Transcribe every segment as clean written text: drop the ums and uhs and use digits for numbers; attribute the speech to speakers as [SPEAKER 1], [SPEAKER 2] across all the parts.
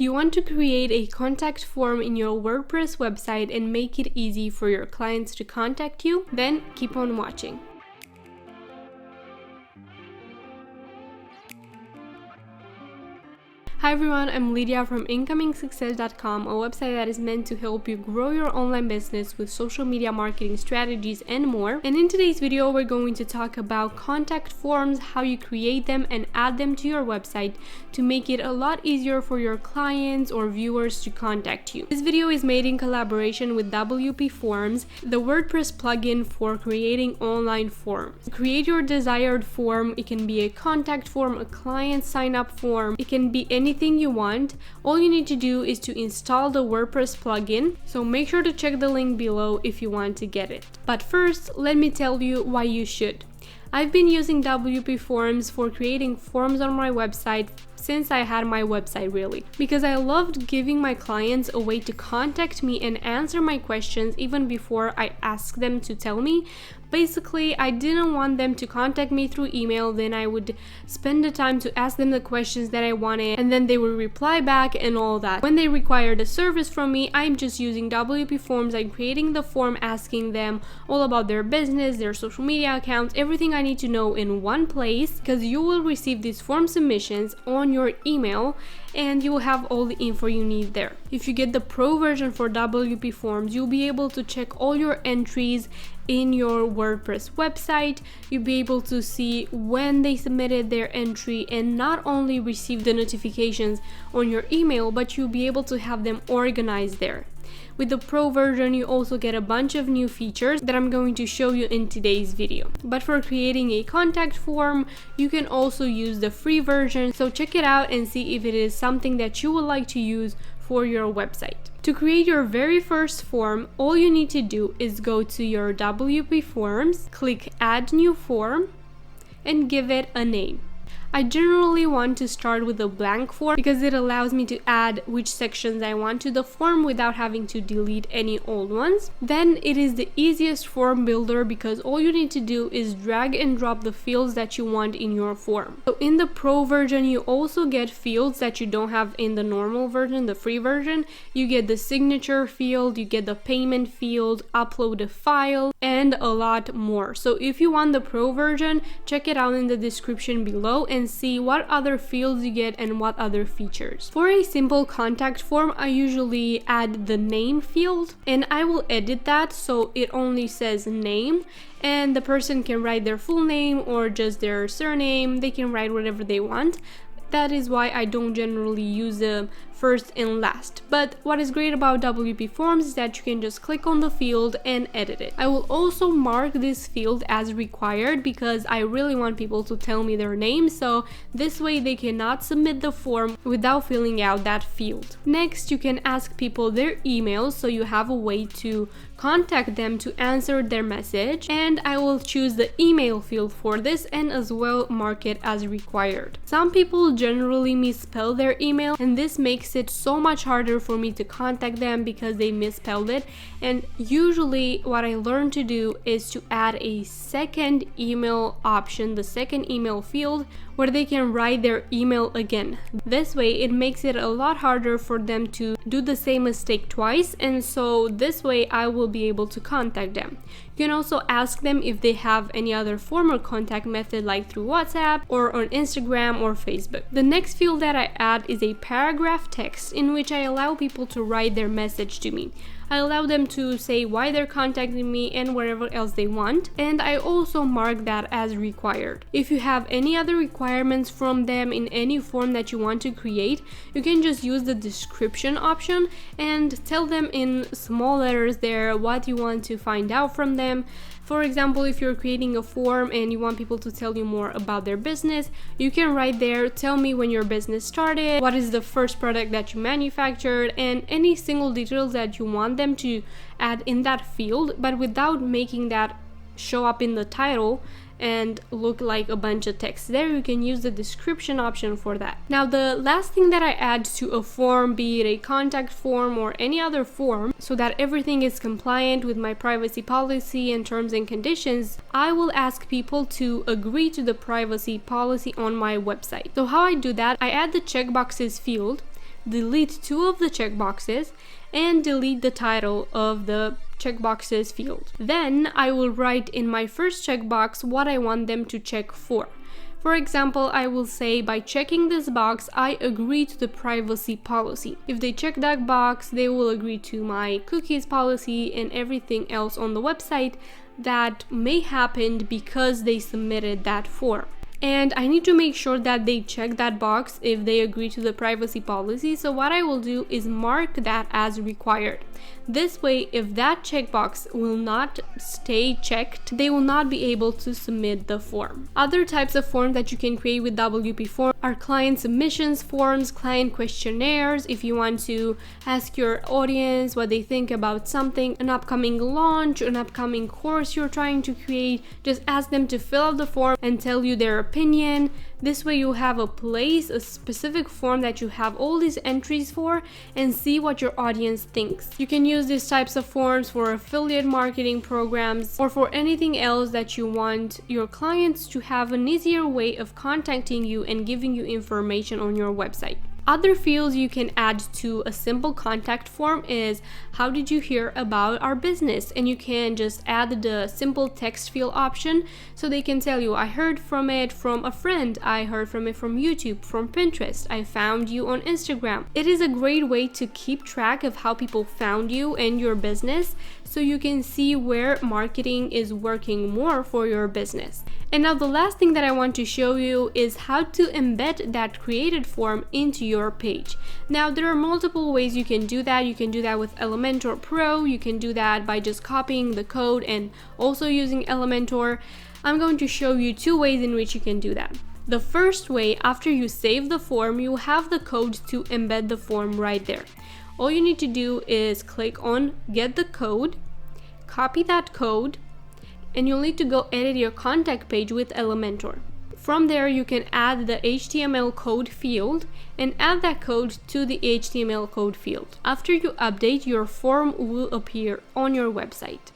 [SPEAKER 1] You want to create a contact form in your WordPress website and make it easy for your clients to contact you? Then keep on watching. Hi everyone, I'm Lydia from incomingsuccess.com, a website that is meant to help you grow your online business with social media marketing strategies and more. And in today's video, we're going to talk about contact forms, how you create them and add them to your website to make it a lot easier for your clients or viewers to contact you. This video is made in collaboration with WPForms, the WordPress plugin for creating online forms. Create your desired form. It can be a contact form, a client sign up form. It can be anything you want. All you need to do is to install the WordPress plugin, so make sure to check the link below if you want to get it. But first, let me tell you why you should. I've been using WPForms for creating forms on my website since I had my website, really, because I loved giving my clients a way to contact me and answer my questions even before I ask them to tell me. Basically, I didn't want them to contact me through email, then I would spend the time to ask them the questions that I wanted, and then they would reply back and all that. When they required a service from me, I'm just using WPForms. I'm creating the form asking them all about their business, their social media accounts, everything I need to know in one place, because you will receive these form submissions on your email and you will have all the info you need there. If you get the pro version for WPForms, you'll be able to check all your entries in your WordPress website. You'll be able to see when they submitted their entry and not only receive the notifications on your email, but you'll be able to have them organized there. With the pro version, you also get a bunch of new features that I'm going to show you in today's video. But for creating a contact form, you can also use the free version, so check it out and see if it is something that you would like to use for your website. To create your very first form, all you need to do is go to your WPForms, click Add New Form, and give it a name. I generally want to start with a blank form because it allows me to add which sections I want to the form without having to delete any old ones. Then it is the easiest form builder because all you need to do is drag and drop the fields that you want in your form. So in the pro version, you also get fields that you don't have in the normal version, the free version. You get the signature field, you get the payment field, upload a file, and a lot more. So if you want the pro version, check it out in the description below and see what other fields you get and what other features. For a simple contact form, I usually add the name field and I will edit that so it only says name and the person can write their full name or just their surname. They can write whatever they want. That is why I don't generally use the first and last. But what is great about WPForms is that you can just click on the field and edit it. I will also mark this field as required because I really want people to tell me their name, so this way they cannot submit the form without filling out that field. Next, you can ask people their emails, so you have a way to contact them to answer their message, and I will choose the email field for this and as well mark it as required. Some people generally misspell their email and this makes it so much harder for me to contact them because they misspelled it, and usually what I learned to do is to add a second email option, the second email field, where they can write their email again. This way it makes it a lot harder for them to do the same mistake twice, and so this way I will be able to contact them. You can also ask them if they have any other form or contact method like through WhatsApp or on Instagram or Facebook. The next field that I add is a paragraph text in which I allow people to write their message to me. I allow them to say why they're contacting me and whatever else they want, and I also mark that as required. If you have any other requirements from them in any form that you want to create, you can just use the description option and tell them in small letters there what you want to find out from them. For example, if you're creating a form and you want people to tell you more about their business, you can write there, tell me when your business started, what is the first product that you manufactured, and any single details that you want them to add in that field, but without making that show up in the title and look like a bunch of text. There you can use the description option for that. Now the last thing that I add to a form, be it a contact form or any other form, so that everything is compliant with my privacy policy and terms and conditions, I will ask people to agree to the privacy policy on my website. So how I do that, I add the checkboxes field. delete 2 of the checkboxes, and delete the title of the checkboxes field. Then I will write in my first checkbox what I want them to check for. For example, I will say, by checking this box, I agree to the privacy policy. If they check that box, they will agree to my cookies policy and everything else on the website that may happen because they submitted that form. And I need to make sure that they check that box if they agree to the privacy policy. So what I will do is mark that as required. This way, if that checkbox will not stay checked, they will not be able to submit the form. Other types of forms that you can create with WPForms are client submissions forms, client questionnaires. If you want to ask your audience what they think about something, an upcoming launch, an upcoming course you're trying to create, just ask them to fill out the form and tell you their opinion. This way you have a specific form that you have all these entries for, and see what your audience thinks. You can use these types of forms for affiliate marketing programs or for anything else that you want your clients to have an easier way of contacting you and giving you information on your website. Other fields you can add to a simple contact form is, how did you hear about our business? And you can just add the simple text field option so they can tell you, I heard from it from a friend, I heard from it from YouTube, from Pinterest, I found you on Instagram. It is a great way to keep track of how people found you and your business, so you can see where marketing is working more for your business. And now the last thing that I want to show you is how to embed that created form into your page. Now there are multiple ways you can do that. You can do that with ELEMENTOR Pro. You can do that by just copying the code and also using ELEMENTOR. I'm going to show you 2 ways in which you can do that. The first way, after you save the form, you have the code to embed the form right there. All you need to do is click on Get the Code, copy that code, and you'll need to go edit your contact page with ELEMENTOR. From there, you can add the HTML code field and add that code to the HTML code field. After you update, your form will appear on your website.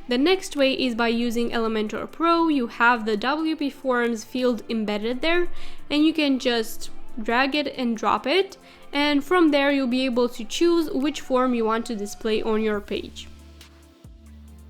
[SPEAKER 1] The next way is by using ELEMENTOR Pro. You have the WPForms field embedded there, and you can just drag it and drop it, and from there you'll be able to choose which form you want to display on your page.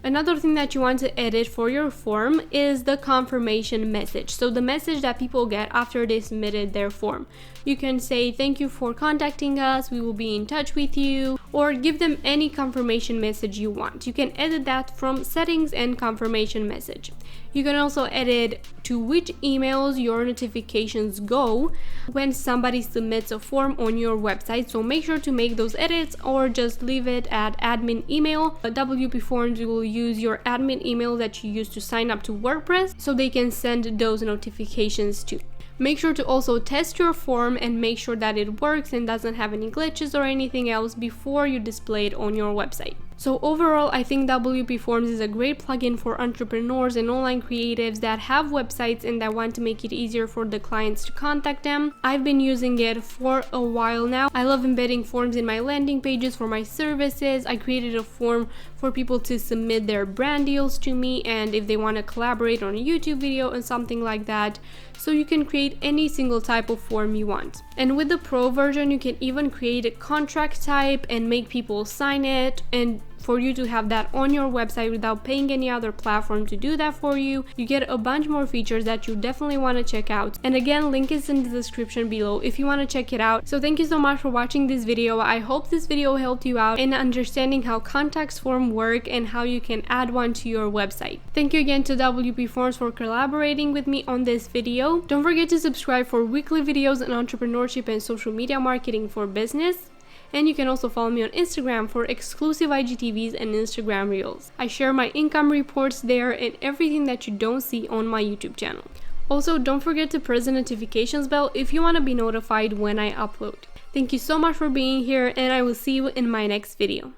[SPEAKER 1] Another thing that you want to edit for your form is the confirmation message. So the message that people get after they submitted their form. You can say, thank you for contacting us, we will be in touch with you, or give them any confirmation message you want. You can edit that from settings and confirmation message. You can also edit to which emails your notifications go when somebody submits a form on your website. So make sure to make those edits, or just leave it at admin email. WPForms will use your admin email that you use to sign up to WordPress, so they can send those notifications to. Make sure to also test your form and make sure that it works and doesn't have any glitches or anything else before you display it on your website. So overall, I think WPForms is a great plugin for entrepreneurs and online creatives that have websites and that want to make it easier for the clients to contact them. I've been using it for a while now. I love embedding forms in my landing pages for my services. I created a form for people to submit their brand deals to me, and if they want to collaborate on a YouTube video and something like that. So you can create any single type of form you want. And with the Pro version, you can even create a contract type and make people sign it, and for you to have that on your website without paying any other platform to do that for you. You get a bunch more features that you definitely want to check out. And again, link is in the description below if you want to check it out. So thank you so much for watching this video. I hope this video helped you out in understanding how contacts form work and how you can add one to your website. Thank you again to WPForms for collaborating with me on this video. Don't forget to subscribe for weekly videos on entrepreneurship and social media marketing for business. And you can also follow me on Instagram for exclusive IGTVs and Instagram Reels. I share my income reports there and everything that you don't see on my YouTube channel. Also, don't forget to press the notifications bell if you want to be notified when I upload. Thank you so much for being here, and I will see you in my next video.